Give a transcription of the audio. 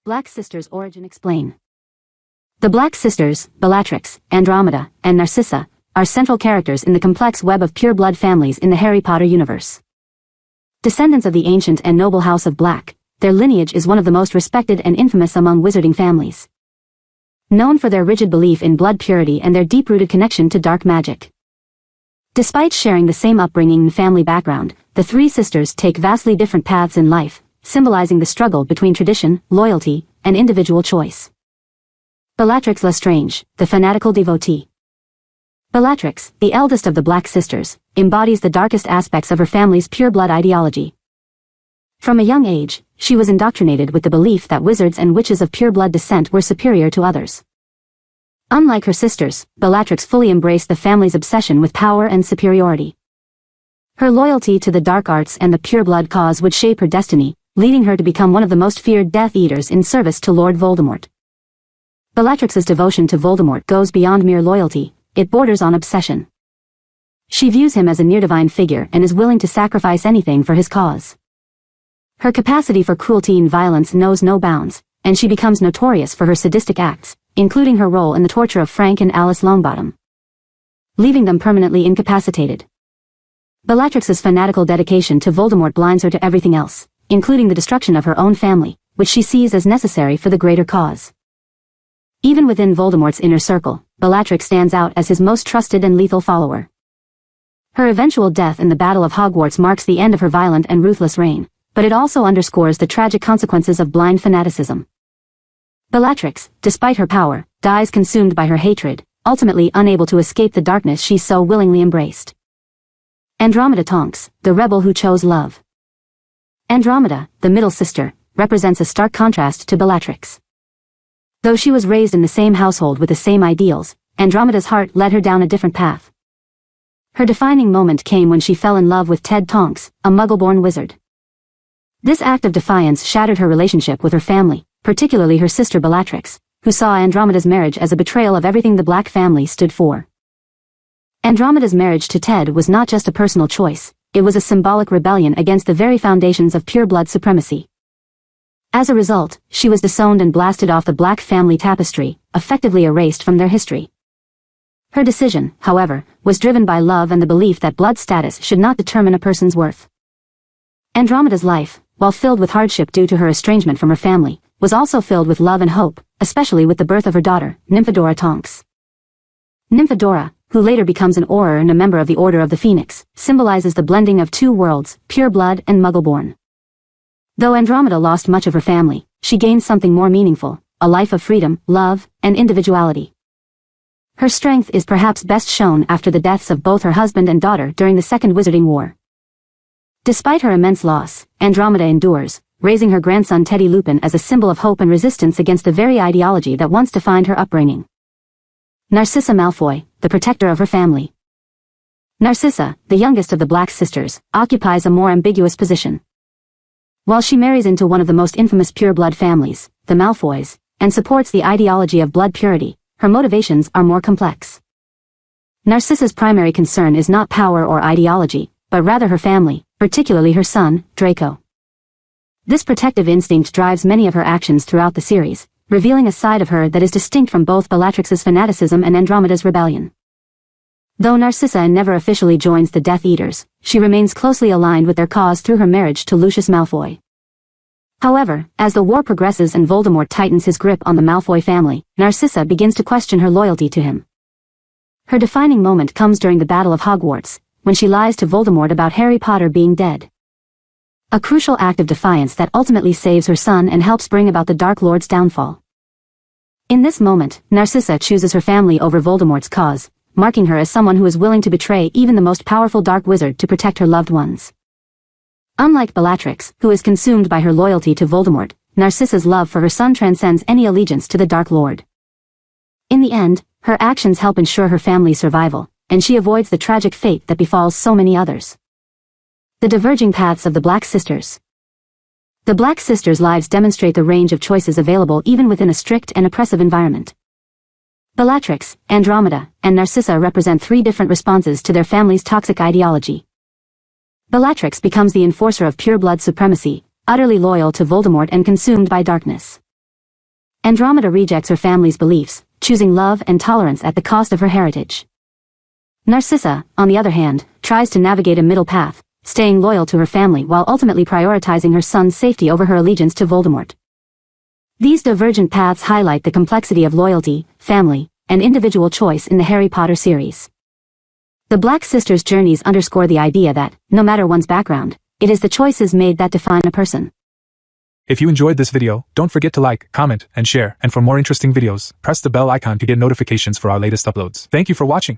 Black Sisters' origin explain. The Black Sisters, Bellatrix, Andromeda, and Narcissa, are central characters in the complex web of pure-blood families in the Harry Potter universe. Descendants of the ancient and noble House of Black, their lineage is one of the most respected and infamous among wizarding families. Known for their rigid belief in blood purity and their deep-rooted connection to dark magic. Despite sharing the same upbringing and family background, the three sisters take vastly different paths in life, symbolizing the struggle between tradition, loyalty, and individual choice. Bellatrix Lestrange, the fanatical devotee. Bellatrix, the eldest of the Black Sisters, embodies the darkest aspects of her family's pure-blood ideology. From a young age, she was indoctrinated with the belief that wizards and witches of pure-blood descent were superior to others. Unlike her sisters, Bellatrix fully embraced the family's obsession with power and superiority. Her loyalty to the dark arts and the pure-blood cause would shape her destiny, leading her to become one of the most feared Death Eaters in service to Lord Voldemort. Bellatrix's devotion to Voldemort goes beyond mere loyalty, it borders on obsession. She views him as a near-divine figure and is willing to sacrifice anything for his cause. Her capacity for cruelty and violence knows no bounds, and she becomes notorious for her sadistic acts, including her role in the torture of Frank and Alice Longbottom, leaving them permanently incapacitated. Bellatrix's fanatical dedication to Voldemort blinds her to everything else, including the destruction of her own family, which she sees as necessary for the greater cause. Even within Voldemort's inner circle, Bellatrix stands out as his most trusted and lethal follower. Her eventual death in the Battle of Hogwarts marks the end of her violent and ruthless reign, but it also underscores the tragic consequences of blind fanaticism. Bellatrix, despite her power, dies consumed by her hatred, ultimately unable to escape the darkness she so willingly embraced. Andromeda Tonks, the rebel who chose love. Andromeda, the middle sister, represents a stark contrast to Bellatrix. Though she was raised in the same household with the same ideals, Andromeda's heart led her down a different path. Her defining moment came when she fell in love with Ted Tonks, a Muggle-born wizard. This act of defiance shattered her relationship with her family, particularly her sister Bellatrix, who saw Andromeda's marriage as a betrayal of everything the Black family stood for. Andromeda's marriage to Ted was not just a personal choice, it was a symbolic rebellion against the very foundations of pure-blood supremacy. As a result, she was disowned and blasted off the Black family tapestry, effectively erased from their history. Her decision, however, was driven by love and the belief that blood status should not determine a person's worth. Andromeda's life, while filled with hardship due to her estrangement from her family, was also filled with love and hope, especially with the birth of her daughter, Nymphadora Tonks. Nymphadora, who later becomes an Auror and a member of the Order of the Phoenix, symbolizes the blending of two worlds, pure blood and Muggle-born. Though Andromeda lost much of her family, she gained something more meaningful, a life of freedom, love, and individuality. Her strength is perhaps best shown after the deaths of both her husband and daughter during the Second Wizarding War. Despite her immense loss, Andromeda endures, raising her grandson Teddy Lupin as a symbol of hope and resistance against the very ideology that once defined her upbringing. Narcissa Malfoy, the protector of her family. Narcissa, the youngest of the Black Sisters, occupies a more ambiguous position. While she marries into one of the most infamous pure-blood families, the Malfoys, and supports the ideology of blood purity, her motivations are more complex. Narcissa's primary concern is not power or ideology, but rather her family, particularly her son, Draco. This protective instinct drives many of her actions throughout the series, revealing a side of her that is distinct from both Bellatrix's fanaticism and Andromeda's rebellion. Though Narcissa never officially joins the Death Eaters, she remains closely aligned with their cause through her marriage to Lucius Malfoy. However, as the war progresses and Voldemort tightens his grip on the Malfoy family, Narcissa begins to question her loyalty to him. Her defining moment comes during the Battle of Hogwarts, when she lies to Voldemort about Harry Potter being dead. A crucial act of defiance that ultimately saves her son and helps bring about the Dark Lord's downfall. In this moment, Narcissa chooses her family over Voldemort's cause, marking her as someone who is willing to betray even the most powerful dark wizard to protect her loved ones. Unlike Bellatrix, who is consumed by her loyalty to Voldemort, Narcissa's love for her son transcends any allegiance to the Dark Lord. In the end, her actions help ensure her family's survival, and she avoids the tragic fate that befalls so many others. The diverging paths of the Black Sisters. The Black Sisters' lives demonstrate the range of choices available even within a strict and oppressive environment. Bellatrix, Andromeda, and Narcissa represent three different responses to their family's toxic ideology. Bellatrix becomes the enforcer of pure-blood supremacy, utterly loyal to Voldemort and consumed by darkness. Andromeda rejects her family's beliefs, choosing love and tolerance at the cost of her heritage. Narcissa, on the other hand, tries to navigate a middle path, staying loyal to her family while ultimately prioritizing her son's safety over her allegiance to Voldemort. These divergent paths highlight the complexity of loyalty, family, and individual choice in the Harry Potter series. The Black Sisters' journeys underscore the idea that, no matter one's background, it is the choices made that define a person. If you enjoyed this video, don't forget to like, comment, and share, and for more interesting videos, press the bell icon to get notifications for our latest uploads. Thank you for watching.